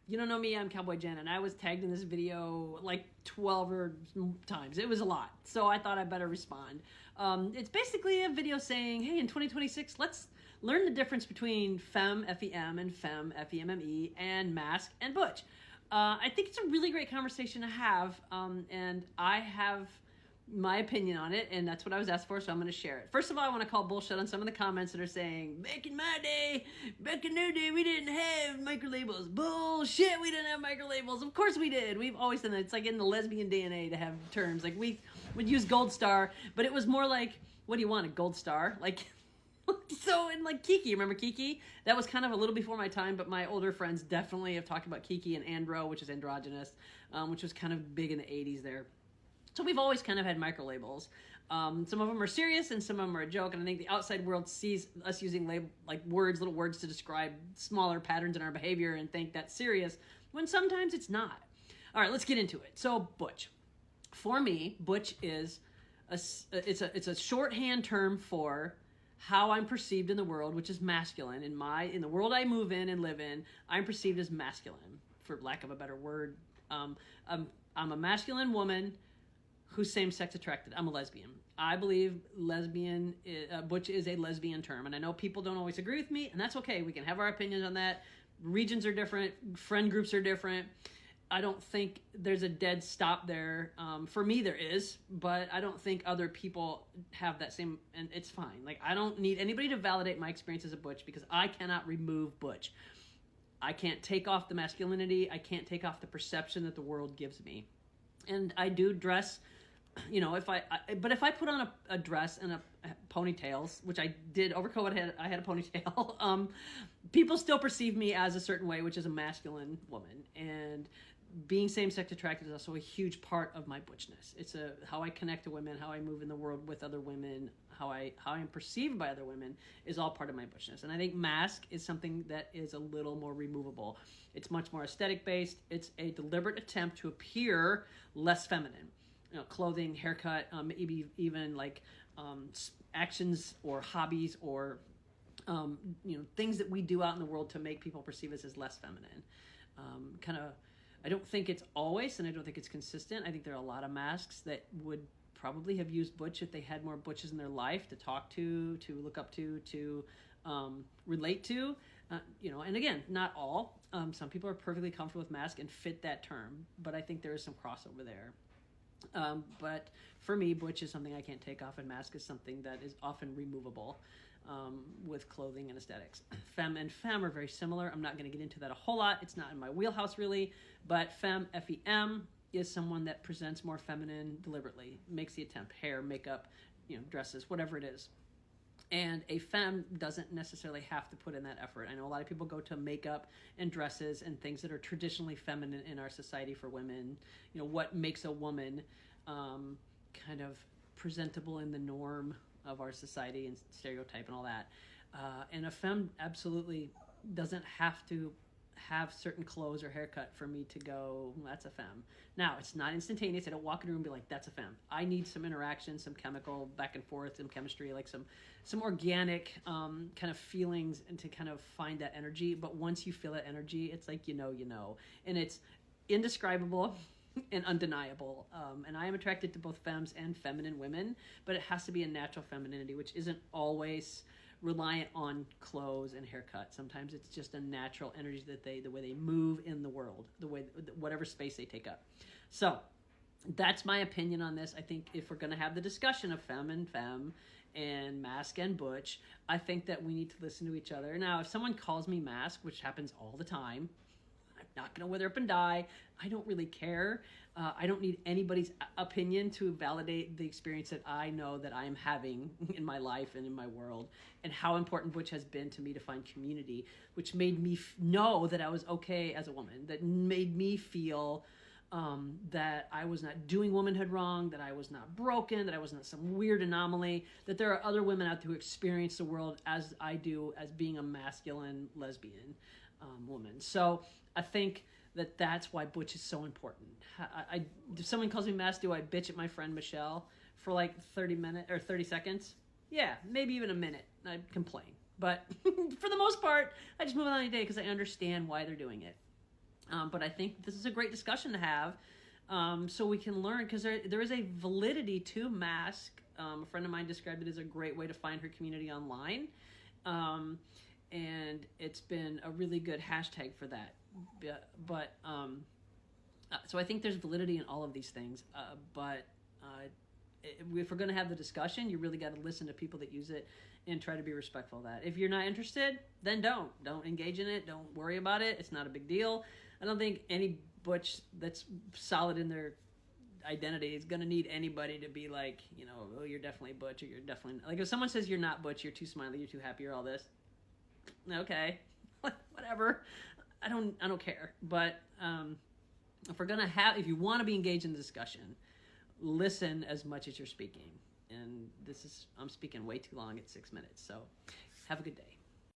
You don't know me, I'm Cowboy Jen, and I was tagged in this video like 12 times. It was a lot. So I thought I'd better respond. It's basically a video saying, hey, in 2026, let's learn the difference between femme, F-E-M, and femme, F-E-M-M-E, and Masc and Butch. I think it's a really great conversation to have, and I have my opinion on it, and that's what I was asked for, so I'm going to share it. First of all, I want to call bullshit on some of the comments that are saying, back in their day, we didn't have microlabels. Bullshit, we didn't have microlabels. Of course we did. We've always done that. It's like in the lesbian DNA to have terms. Like, we would use gold star, but it was more like, what do you want, a gold star? Like, so in like Kiki, remember Kiki? That was kind of a little before my time, but my older friends definitely have talked about Kiki and andro, which is androgynous, which was kind of big in the 80s there. So we've always kind of had microlabels. Some of them are serious and some of them are a joke. And I think the outside world sees us using little words to describe smaller patterns in our behavior and think that's serious, when sometimes it's not. All right, let's get into it. So Butch. For me, Butch is it's a shorthand term for how I'm perceived in the world, which is masculine. In the world I move in and live in, I'm perceived as masculine, for lack of a better word. I'm a masculine woman who's same-sex attracted. I'm a lesbian. I believe Butch is a lesbian term, and I know people don't always agree with me, and that's okay. We can have our opinions on that. Regions are different. Friend groups are different. I don't think there's a dead stop there. For me, there is, but I don't think other people have that same, and it's fine. Like, I don't need anybody to validate my experience as a Butch, because I cannot remove Butch. I can't take off the masculinity. I can't take off the perception that the world gives me. And I do dress, but if I put on a dress and a ponytails, which I did over COVID, I had a ponytail, people still perceive me as a certain way, which is a masculine woman. And being same-sex attracted is also a huge part of my Butchness. It's how I connect to women, how I move in the world with other women, how I am perceived by other women is all part of my Butchness. And I think Masc is something that is a little more removable. It's much more aesthetic-based. It's a deliberate attempt to appear less feminine. Clothing, haircut, maybe even like actions or hobbies or things that we do out in the world to make people perceive us as less feminine. I don't think it's always, and I don't think it's consistent. I think there are a lot of Mascs that would probably have used Butch if they had more Butches in their life to talk to look up to relate to. And again, not all. Some people are perfectly comfortable with Masc and fit that term, but I think there is some crossover there. But for me, Butch is something I can't take off, and Masc is something that is often removable with clothing and aesthetics. Femme and femme are very similar. I'm not going to get into that a whole lot. It's not in my wheelhouse really, but femme, F-E-M, is someone that presents more feminine deliberately, makes the attempt, hair, makeup, dresses, whatever it is. And a femme doesn't necessarily have to put in that effort. I know a lot of people go to makeup and dresses and things that are traditionally feminine in our society for women. What makes a woman kind of presentable in the norm of our society and stereotype and all that. And a femme absolutely doesn't have to have certain clothes or haircut for me to go, that's a femme. Now, it's not instantaneous. I don't walk in a room and be like, that's a femme. I need some interaction, some chemical back and forth, some chemistry, like some organic kind of feelings, and to kind of find that energy. But once you feel that energy, it's like, and it's indescribable and undeniable. And I am attracted to both femmes and feminine women, but it has to be a natural femininity, which isn't always reliant on clothes and haircut. Sometimes it's just a natural energy that the way they move in the world, whatever space they take up. So that's my opinion on this. I think if we're going to have the discussion of femme and Masc and Butch, I think that we need to listen to each other. Now, if someone calls me Masc, which happens all the time, I'm not going to wither up and die. I don't really care. I don't need anybody's opinion to validate the experience that I know that I am having in my life and in my world, and how important Butch has been to me to find community, which made me know that I was okay as a woman, that made me feel that I was not doing womanhood wrong, that I was not broken, that I was not some weird anomaly, that there are other women out there who experience the world as I do, as being a masculine lesbian woman. So I think that's why Butch is so important. If someone calls me Masc, do I bitch at my friend Michelle for like 30 seconds? Yeah, maybe even a minute. I complain. But for the most part, I just move on any day because I understand why they're doing it. But I think this is a great discussion to have, so we can learn, because there is a validity to Masc. A friend of mine described it as a great way to find her community online. And it's been a really good hashtag for that. But so I think there's validity in all of these things. But if we're going to have the discussion, you really got to listen to people that use it and try to be respectful of that. If you're not interested, then don't engage in it. Don't worry about it. It's not a big deal. I don't think any butch that's solid in their identity is going to need anybody to be like, oh, you're definitely butch, or you're definitely, like, if someone says you're not butch, you're too smiley, you're too happy, you're all this, okay, whatever, I don't care. But if you want to be engaged in the discussion, listen as much as you're speaking. And I'm speaking way too long at 6 minutes, so have a good day.